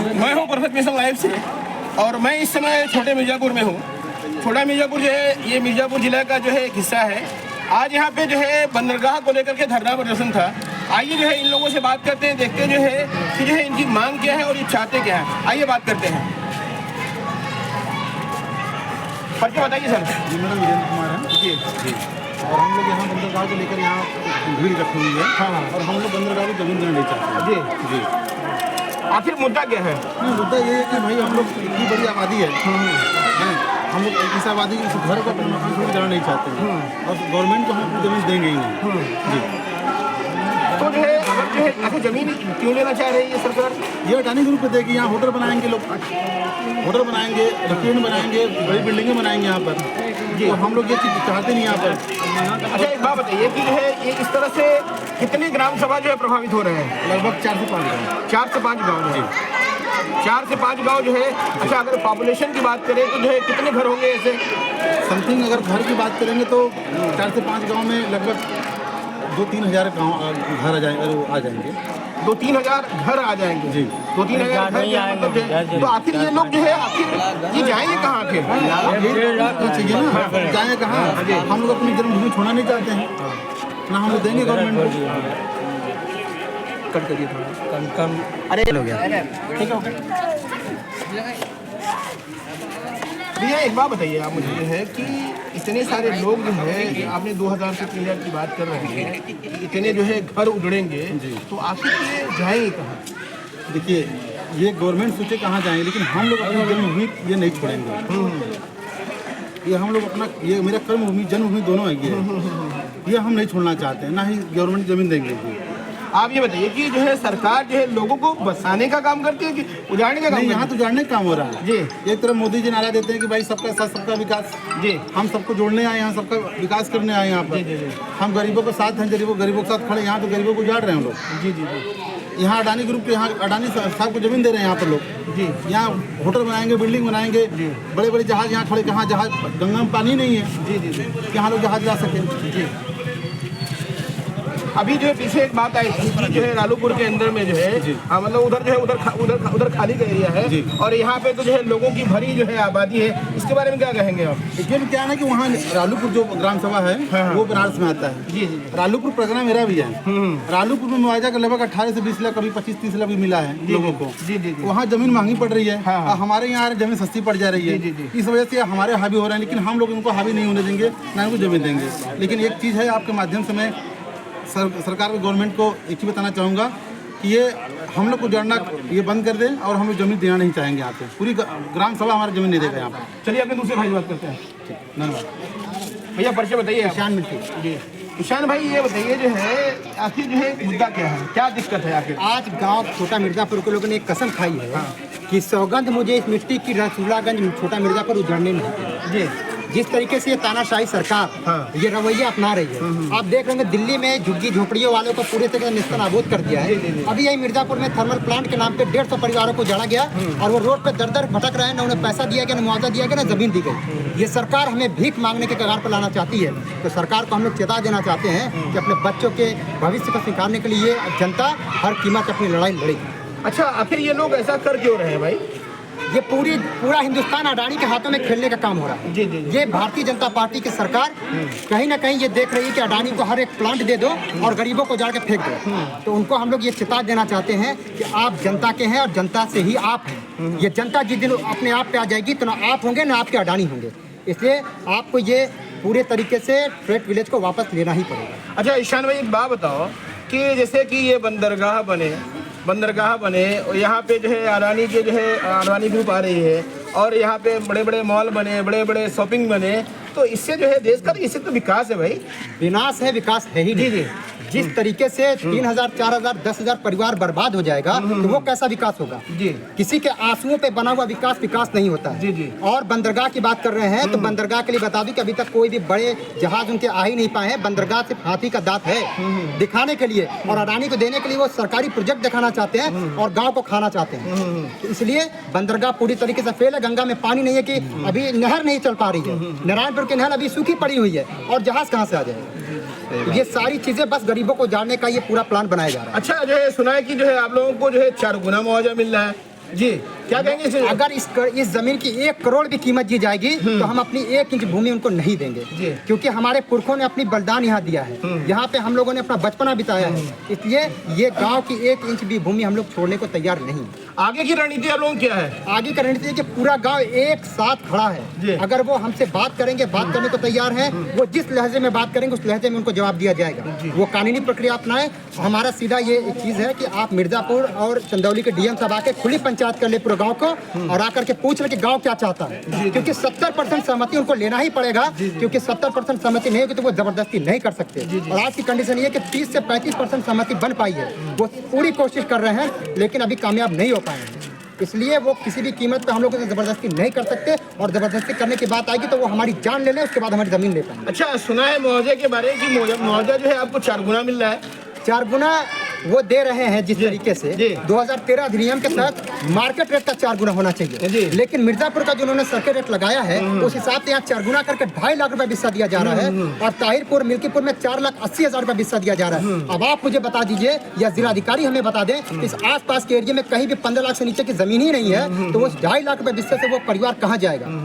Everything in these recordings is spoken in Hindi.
मैं हूँ परफेक्ट मिशन लाइव से और मैं इस समय छोटे मिर्ज़ापुर में हूँ। छोटा मिर्ज़ापुर जो है ये मिर्ज़ापुर जिला का जो है एक हिस्सा है। आज यहाँ पे जो है बंदरगाह को लेकर के धरना प्रदर्शन था। आइए जो है इन लोगों से बात करते हैं, देखते हैं जो है कि जो है इनकी मांग क्या है और ये चाहते क्या है। आइए बात करते हैं। परिचय बताइए सर। जी मेरा वीरेंद्र कुमार है। जी जी। और हम लोग यहाँ बंदरगाह को लेकर यहाँ भीड़ इकट्ठी हुई है। हाँ। और हम लोग बंदरगाह को जमीन देना नहीं चाहते हैं। जी जी। आखिर मुद्दा क्या है? मुद्दा ये है कि भाई हम लोग इतनी बड़ी आबादी है, हम लोग इस आबादी के घर को मकान जाना नहीं चाहते हैं और गवर्नमेंट को हम जमीन देंगे ही नहीं। जी तो जो है अगर जो है ऐसे जमीन क्यों लेना चाह रही है सरकार? ये अडानी ग्रुप पे देगी, यहाँ होटल बनाएंगे लोग, होटल बनाएंगे, रेस्टोरेंट बनाएंगे, बड़ी बिल्डिंगें बनाएंगे यहाँ पर। तो हम लोग ये चीज़ चाहते नहीं यहाँ पर। अच्छा एक बात बताइए कि जो है ये इस तरह से कितने ग्राम सभा जो है प्रभावित हो रहे हैं? लगभग 4 से 5 गाँव। 4 से 5 गाँव जो है 4 से 5 गाँव जो है। अच्छा अगर पॉपुलेशन की बात करें तो जो है कितने घर होंगे ऐसे? समथिंग अगर घर की बात करेंगे तो 4 से 5 गाँव में लगभग 2-3 हज़ार गाँव घर आ जाएंगे। 2-3 हज़ार घर आ जाएंगे। जी 2-3 हज़ार घर मतलब तो आखिर ये लोग जो है आखिर ये जाएंगे कहाँ आखिर? चाहिए ना, जाएंगे कहाँ? हम लोग अपनी जन्मभूमि छोड़ना नहीं चाहते हैं ना, हम लोग देंगे गवर्नमेंट को। कट करिए थोड़ा कम। अरे हो गया ठीक है भैया एक बात बताइए आप मुझे जो है कि इतने सारे लोग जो है आपने 2000 से 3000 की बात कर रहे हैं कि इतने जो है घर उजड़ेंगे तो आखिर ये जाएंगे कहाँ? देखिए ये गवर्नमेंट सोचे कहाँ जाएंगे, लेकिन हम लोग अपनी जन्मभूमि ये नहीं छोड़ेंगे। ये हम लोग अपना ये मेरा कर्मभूमि जन्मभूमि दोनों है ये हम नहीं छोड़ना चाहते हैं, ना ही गवर्नमेंट जमीन देंगे। आप ये बताइए कि जो है सरकार जो है लोगों को बसाने का काम करती है कि उजाड़ने का काम? नहीं, यहाँ तो उजाड़ने का काम हो रहा है जी। एक तरफ मोदी जी नारा देते हैं कि भाई सबका साथ सबका विकास। जी हम सबको जोड़ने आए, यहाँ सबका विकास करने आए यहाँ पर। हम गरीबों के साथ हैं, गरीबों के साथ खड़े, यहाँ तो गरीबों को उजाड़ रहे हैं हम लोग। जी जी जी। यहाँ अडानी ग्रुप के यहाँ अडानी साहब को जमीन दे रहे हैं यहाँ पर लोग। जी यहाँ होटल बनाएंगे, बिल्डिंग बनाएंगे, बड़े बड़े जहाज यहाँ खड़े, कहाँ जहाज गंगा में पानी नहीं है। जी जी जी। यहाँ लोग जहाज ला सकें। जी अभी जो है पीछे एक बात आई थी कि जो है रालूपुर के अंदर में जो है मतलब उधर जो है उधर खाली का एरिया है और यहाँ पे तो जो है लोगों की भरी जो है आबादी है। इसके बारे में क्या कहेंगे आप? इसमें क्या है ना कि वहाँ रालूपुर जो ग्राम सभा है वो बनारस में आता है। जी जी। रालूपुर परगना मेरा भी है। रालूपुर में मुआवजा का लगभग 18 से 20 लाख, कभी 25-30 लाख भी मिला है लोगों को। जी जी। वहाँ जमीन महंगी पड़ रही है, हमारे यहाँ जमीन सस्ती पड़ जा रही है। इस वजह से हमारे हावी हो रहे हैं, लेकिन हम लोग उनको हावी नहीं होने देंगे, ना उनको जमीन देंगे। लेकिन एक चीज़ है, आपके माध्यम से मैं सरकार को गवर्नमेंट को एक ही बताना चाहूँगा कि ये हम लोग को उजाड़ना ये बंद कर दें और हम लोग जमीन देना नहीं चाहेंगे। यहाँ पे पूरी ग्राम सभा हमारी जमीन नहीं देगा यहाँ पर। चलिए अपने दूसरे भाई बात करते हैं। धन्यवाद भैया परिचय बताइए। ईशान मिट्टी। जी ईशान भाई ये बताइए जो है आखिर जो है मुद्दा क्या है, क्या दिक्कत है आखिर? आज गांव छोटा मिर्जापुर के लोगों ने एक कसम खाई है कि सौगंध मुझे इस मिट्टी की रसूलागंज छोटा मिर्जापुर उजाड़ने नहीं देगी। जी जिस तरीके से ये तानाशाही सरकार ये रवैया अपना रही है, आप देख रहे हैं दिल्ली में झुग्गी झोपड़ियों वालों को पूरे तरीके से निस्तनाबूद कर दिया है। अभी यही मिर्जापुर में थर्मल प्लांट के नाम पे 150 परिवारों को जड़ा गया और वो रोड पे दर दर भटक रहे हैं, ना उन्हें पैसा दिया गया, ना मुआवजा दिया गया, ना जमीन दी गई। ये सरकार हमें भीख मांगने के कगार पर लाना चाहती है। तो सरकार को हम लोग चेता देना चाहते हैं कि अपने बच्चों के भविष्य को स्वीकारने के लिए जनता हर कीमत अपनी लड़ाई लड़ेगी। अच्छा आखिर ये लोग ऐसा कर क्यों रहे हैं भाई? ये पूरा हिंदुस्तान अडानी के हाथों में खेलने का काम हो रहा है। जी जी जी। ये भारतीय जनता पार्टी की सरकार कहीं ना कहीं ये देख रही है कि अडानी को हर एक प्लांट दे दो और गरीबों को उजाड़ के फेंक दो। तो उनको हम लोग ये चेता देना चाहते हैं कि आप जनता के हैं और जनता से ही आप हैं। ये जनता जिस दिन अपने आप पे आ जाएगी तो ना आप होंगे ना आपके अडानी होंगे। इसलिए आपको ये पूरे तरीके से ट्रेड विलेज को वापस लेना ही पड़ेगा। अच्छा ईशान भाई एक बात बताओ कि जैसे कि ये बंदरगाह बने और यहाँ पे जो है अडानी के जो है अडानी ग्रुप आ रही है और यहाँ पे बड़े बड़े मॉल बने, बड़े बड़े शॉपिंग बने, तो इससे जो है देश का इससे तो विकास है भाई। विनाश है, विकास है ही नहीं। जिस तरीके से 3000, 4000, 10,000 परिवार बर्बाद हो जाएगा तो वो कैसा विकास होगा? जी किसी के आंसुओं पे बना हुआ विकास नहीं होता है। जी जी। और बंदरगाह की बात कर रहे हैं तो बंदरगाह के लिए बता दूं कि अभी तक कोई भी बड़े जहाज उनके आ ही नहीं पाए हैं। बंदरगाह सिर्फ हाथी का दांत है दिखाने के लिए, और अडानी को देने के लिए वो सरकारी प्रोजेक्ट दिखाना चाहते हैं और गाँव को खाना चाहते हैं। तो इसलिए बंदरगाह पूरी तरीके से फेल है। गंगा में पानी नहीं है कि अभी नहर नहीं चल पा रही है, नारायणपुर की नहर अभी सूखी पड़ी हुई है और जहाज कहाँ से आ जाएगा? ये सारी चीजें बस गरीबों को जानने का ये पूरा प्लान बनाया जा रहा है। अच्छा जो है सुना है कि जो है आप लोगों को जो है 4 गुना मुआवजा मिल रहा है, जी क्या कहेंगे इसे? अगर इस जमीन की 1 करोड़ भी कीमत दी जाएगी तो हम अपनी 1 इंच भूमि उनको नहीं देंगे, क्योंकि हमारे पुरखों ने अपनी बलिदान यहाँ दिया है, यहाँ पे हम लोगों ने अपना बचपना बिताया है, इसलिए ये गांव की 1 इंच भी भूमि हम लोग छोड़ने को तैयार नहीं। आगे की रणनीति आप लोगों की क्या है? आगे का रणनीति है कि पूरा गांव एक साथ खड़ा है, अगर वो हमसे बात करेंगे, बात करने को तैयार है, वो जिस लहजे में बात करेंगे उस लहजे में उनको जवाब दिया जाएगा, वो कानूनी प्रक्रिया अपनाएं। हमारा सीधा ये एक चीज है कि आप मिर्जापुर और चंदौली के डीएम साहब आके खुली पंचायत कर ले पूरे गांव को, और आकर के पूछ ले कि गांव क्या चाहता है, क्योंकि 70% सहमति उनको लेना ही पड़ेगा, क्योंकि 70% सहमति नहीं होगी तो वो जबरदस्ती नहीं कर सकते। और आज की कंडीशन ये है कि 30 से 35% सहमति बन पाई है, वो पूरी कोशिश कर रहे हैं लेकिन अभी कामयाब नहीं हो पाए हैं, इसलिए वो किसी भी कीमत पे हम लोग जबरदस्ती नहीं कर सकते, और जबरदस्ती करने की बात आएगी तो वो हमारी जान ले लें, उसके बाद हमारी जमीन ले पाएंगे। अच्छा, सुना है मुआवजे के बारे में कि मुआवजा जो है आपको 4 गुना मिल रहा है। 4 गुना वो दे रहे हैं जिस तरीके से 2013 अधिनियम के तहत मार्केट रेट का 4 गुना होना चाहिए, लेकिन मिर्जापुर का जो उन्होंने सर्किट रेट लगाया है उस हिसाब से यहाँ 4 गुना करके 2.5 लाख रुपए बिस्सा दिया जा रहा है, और ताहिरपुर मिल्कीपुर में 4,80,000 रुपए बिस्सा दिया जा रहा है। अब आप मुझे बता दीजिए या जिलाधिकारी हमें बता दें, इस आसपास के एरिया में कहीं भी 15 लाख से नीचे की जमीन ही नहीं है, तो उस 2.5 लाख रुपए बिस्से से वो परिवार कहाँ जाएगा?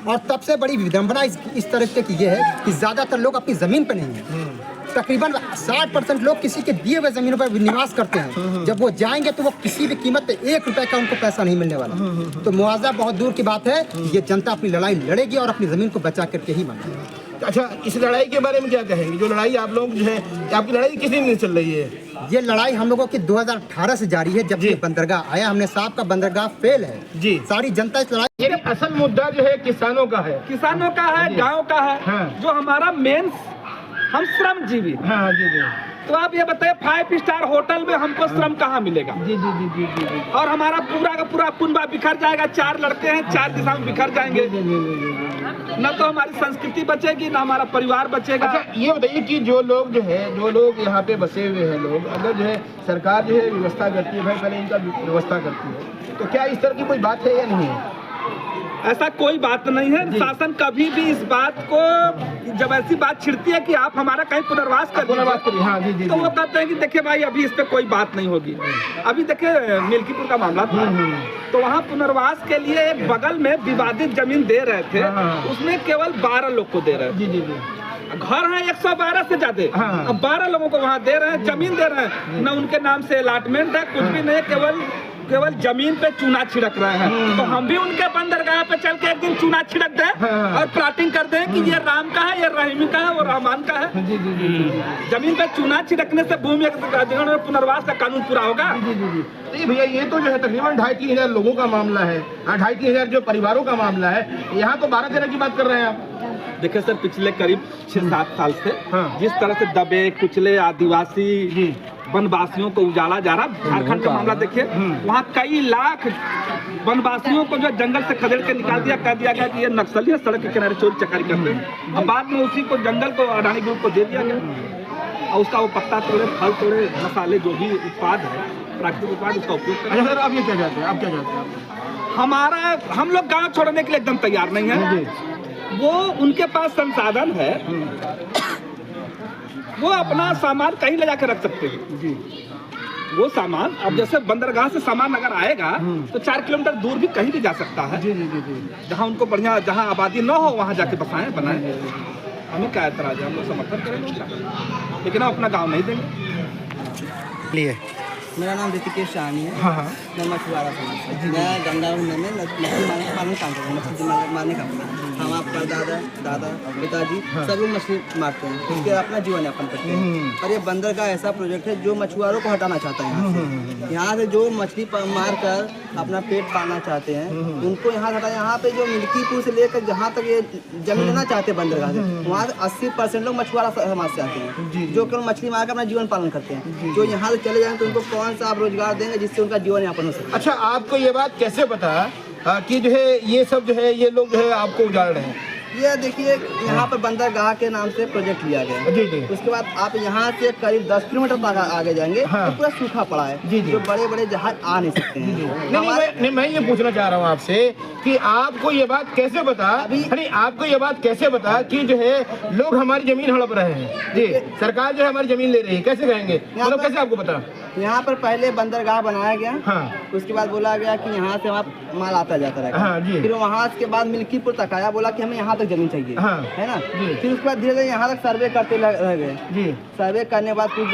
और सबसे बड़ी विडंबना इस तरह की ये है कि ज्यादातर लोग अपनी जमीन पर नहीं है, तकरीबन 60% लोग किसी के दिए हुए जमीनों पर निवास करते हैं, जब वो जाएंगे तो वो किसी भी कीमत पे 1 रुपए का उनको पैसा नहीं मिलने वाला। तो मुआवजा बहुत दूर की बात है, ये जनता अपनी लड़ाई लड़ेगी और अपनी जमीन को बचा करके ही मांगेगी। अच्छा, इस लड़ाई के बारे में क्या कहेंगे? जो लड़ाई आप लोग जो है, आपकी लड़ाई किस दिन चल रही है? ये लड़ाई हम लोगों की 2018 से जारी है, जब ये बंदरगाह आया, हमने साहब का बंदरगाह फेल है जी, सारी जनता इस लड़ाई। ये असल मुद्दा जो है किसानों का है, गाँव का है, जो हमारा मेन, हम श्रमजीवी। हाँ जी जी। तो आप ये बताइए 5 स्टार होटल में हमको श्रम कहाँ मिलेगा? जी जी जी जी जी। और हमारा पूरा का पूरा कुनबा बिखर जाएगा, 4 लड़के हैं 4 दिशा में बिखर जाएंगे, न तो हमारी संस्कृति बचेगी न हमारा परिवार बचेगा। अच्छा, ये बताइए कि जो लोग यहाँ पे बसे हुए हैं लोग, अगर जो है सरकार जो है व्यवस्था करती है, भाई पहले इनका व्यवस्था करती है, तो क्या इस तरह की कोई बात है या नहीं है? ऐसा कोई बात नहीं है, शासन कभी भी इस बात को, जब ऐसी बात छिड़ती है कि आप हमारा कहीं पुनर्वास करिए, हाँ, जी, जी, तो वो कहते हैं कि देखिए भाई अभी इस पे कोई बात नहीं होगी। अभी देखिए मिल्कीपुर का मामला था, तो वहाँ पुनर्वास के लिए एक बगल में विवादित जमीन दे रहे थे, उसमें केवल 12 लोग को दे रहे थे, घर है 112 से ज्यादा, अब 12 लोगों को वहाँ दे रहे हैं, जमीन दे रहे हैं, न उनके नाम से अलॉटमेंट है, कुछ भी नहीं, केवल जमीन पे चूना छिड़क रहे हैं। तो हम भी उनके बंदरगाह पे चल के एक दिन चूना छिड़क दें और प्लाटिंग कर दें कि ये राम का है, ये रहीमी का है, वो रहमान का है। जमीन पे चूना छिड़कने से भूमि अधिग्रहण और पुनर्वास का कानून पूरा होगा? नहीं भैया, ये तो जो है तकरीबन 2,500-3 हजार लोगों का मामला है, 2,500-3 हजार जो परिवारों का मामला है, यहाँ तो 12-13 की बात कर रहे हैं आप। देखिए सर, पिछले करीब 6-7 साल से जिस तरह से दबे कुचले आदिवासी वनवासियों को उजाला जा रहा, झारखंड का मामला देखिए, वहाँ कई लाख वनवासियों को जो जंगल से खदेड़ के निकाल दिया, कह दिया गया कि ये नक्सली है, सड़क के किनारे चोरी चकारी करते हैं। अब बाद में उसी को जंगल को अडानी ग्रुप को दे दिया गया, और उसका वो पत्ता तोड़े, फल तोड़े, मसाले जो भी उत्पाद है, प्राकृतिक उत्पाद, उसका उपयोग करें। अच्छा सर, आप ये क्या चाहते हैं? आप क्या चाहते हैं? हम लोग गाँव छोड़ने के लिए एकदम तैयार नहीं है। वो उनके पास संसाधन है, वो अपना सामान कहीं ले जाकर रख सकते हैं जी। वो सामान, अब जैसे बंदरगाह से सामान अगर आएगा तो 4 किलोमीटर दूर भी कहीं भी जा सकता है जी जी जी जी। जहाँ उनको बढ़िया, जहाँ आबादी न हो वहाँ जाके बसाएं, बनाएं। हमें क्या एतराज है, हम लोग समर्थन करेंगे, लेकिन हम अपना गाँव नहीं देंगे। मेरा नाम ऋतिकेश शाहनी है। मैं मछुआरा समाज से, मैं गंगा में मछली मारने काम करता हूँ, मछली मारने काम करता हूँ। हम आपका दादा पिताजी सब लोग मछली मारते हैं, उसके अपना जीवन यापन करते हैं। और ये बंदरगाह ऐसा प्रोजेक्ट है जो मछुआरों को हटाना चाहता है यहाँ से जो मछली मार कर अपना पेट पालना चाहते हैं, उनको यहाँ हटा। यहाँ पे जो मिल्कीपुर से लेकर जहाँ तक ये जमीन लेना चाहते हैं बंदरगाह से, वहाँ से 80% लोग मछुआरा समाज से आते हैं, जो केवल मछली मार कर अपना जीवन पालन करते हैं। जो यहाँ से चले जाएं तो उनको कौन सा आप रोजगार देंगे जिससे उनका जीवन यापन हो सके? अच्छा, आपको ये बात कैसे पता कि जो है ये सब जो है ये लोग जो है आपको उजाड़ रहे हैं? ये देखिए यहाँ पर बंदरगाह के नाम से प्रोजेक्ट लिया गया है। जी जी। उसके बाद आप यहाँ से करीब 10 किलोमीटर तक आगे जाएंगे तो पूरा सूखा पड़ा है। जी जी। जो बड़े बड़े जहाज आ नहीं सकते हैं। नहीं, मैं ये पूछना चाह रहा हूँ आपसे कि आपको ये बात कैसे पता, आपको ये बात कैसे पता कि जो है लोग हमारी जमीन हड़प रहे हैं? जी, सरकार जो है हमारी जमीन ले रही है, कैसे कहेंगे, मतलब कैसे आपको पता? यहाँ पर पहले बंदरगाह बनाया गया। हाँ। उसके बाद बोला गया कि यहाँ से वहाँ माल आता जाता रहेगा। हाँ जी। फिर वहाँ के बाद मिल्कीपुर तक आया, बोला कि हमें यहाँ तक जमीन चाहिए। हाँ। है ना। जी। फिर उसके बाद धीरे धीरे यहाँ तक सर्वे करते रह गए। जी। सर्वे करने के बाद कुछ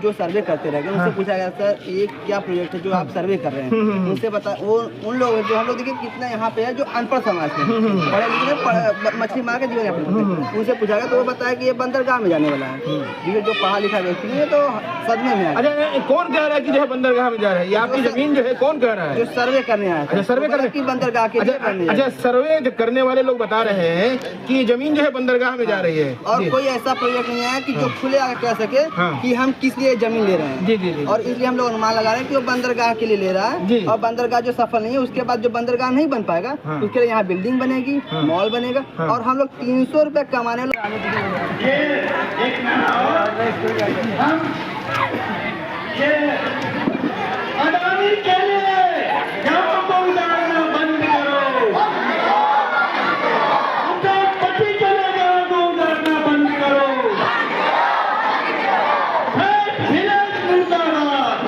जो सर्वे करते रह गए उनसे पूछा गया सर ये क्या प्रोजेक्ट है जो आप सर्वे कर रहे हैं। उनसे बता वो उन लोग जो हम लोग देखिए कितना यहाँ पे है जो अनपढ़ समाज है, पढ़े लिखे मछली मार के जीवन यापन करते हैं, उनसे पूछा गया तो वो बताया कि ये बंदरगाह में जाने वाला है। जो पढ़ा लिखा व्यक्ति है तो सदमे में आ गया। अच्छा, कौन कह रहा है कि जो है बंदरगाह में जा रहा है? ये आपकी जमीन जो है कौन कह रहा है? जो सर्वे करने आया था। अच्छा, सर्वे करने की बंदरगाह के लिए करने अच्छा, सर्वे करने वाले लोग बता रहे हैं कि ये जमीन जो है बंदरगाह में जा रही है। और कोई ऐसा प्रोजेक्ट नहीं है कि जो खुले आगे कह सके कि हम किस लिए जमीन ले रहे हैं। जी जी जी। और इसलिए हम लोग अनुमान लगा रहे हैं कि वो बंदरगाह के लिए ले रहा है। और बंदरगाह जो सफल नहीं है उसके बाद जो बंदरगाह नहीं बन पाएगा उसके लिए यहाँ बिल्डिंग बनेगी, मॉल बनेगा और हम लोग 300 रुपए कमाने अडानी के लिए गाँव को उजाड़ना बंद करो, उद्योगपति के लिए गाँव को उजाड़ना बंद करो। विलेज मुर्दाबाद,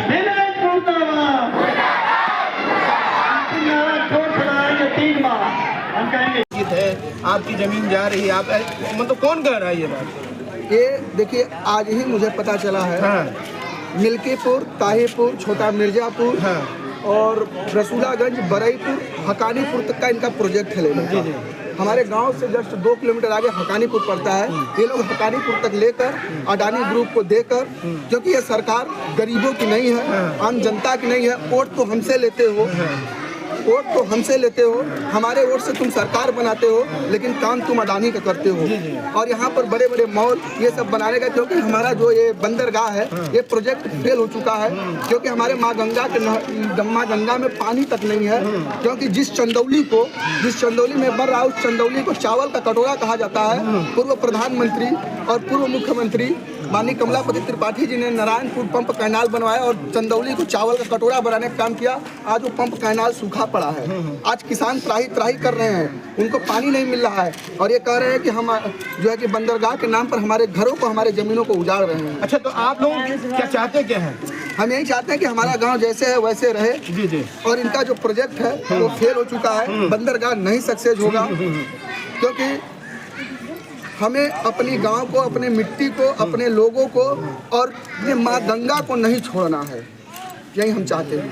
विलेज मुर्दाबाद। तीन बार हम कहेंगे है आपकी जमीन जा रही है, आप मतलब कौन कह रहा है ये बात? ये देखिए आज ही मुझे पता चला है। हाँ। मिल्कीपुर, ताहिरपुर, छोटा मिर्जापुर और रसूलागंज, बरईपुर, हकानीपुर तक का इनका प्रोजेक्ट है लेने का। हमारे गांव से जस्ट 2 किलोमीटर आगे हकानीपुर पड़ता है। ये लोग हकानीपुर तक लेकर अडानी ग्रुप को देकर, क्योंकि ये सरकार गरीबों की नहीं है, आम जनता की नहीं है। वोट तो हमसे लेते हो, वोट तो हमसे लेते हो, हमारे वोट से तुम सरकार बनाते हो, लेकिन काम तुम अडानी का करते हो। और यहाँ पर बड़े बड़े मॉल ये सब बनाने का, क्योंकि हमारा जो ये बंदरगाह है ये प्रोजेक्ट फेल हो चुका है। क्योंकि हमारे माँ गंगा में पानी तक नहीं है। क्योंकि जिस चंदौली में बन रहा है उस चंदौली को चावल का कटोरा कहा जाता है। पूर्व प्रधानमंत्री और पूर्व मुख्यमंत्री माननीय कमलापति त्रिपाठी जी ने नारायणपुर पंप कैनाल बनवाया और चंदौली को चावल का कटोरा बनाने का काम किया। आज वो पंप कैनाल सूखा पड़ा है। आज किसान त्राही त्राही कर रहे हैं, उनको पानी नहीं मिल रहा है और ये कह रहे हैं कि हम जो है कि बंदरगाह के नाम पर हमारे घरों को, हमारे जमीनों को उजाड़ रहे हैं। अच्छा, तो आप लोग क्या चाहते क्या हैं? हम यही चाहते हैं कि हमारा गांव जैसे है वैसे रहे। जी जी। और इनका जो प्रोजेक्ट है वो फेल हो चुका है, बंदरगाह नहीं सक्सेस होगा। क्योंकि हमें अपनी गांव को, अपने मिट्टी को, अपने लोगों को और अपने माँ गंगा को नहीं छोड़ना है। यही हम चाहते हैं।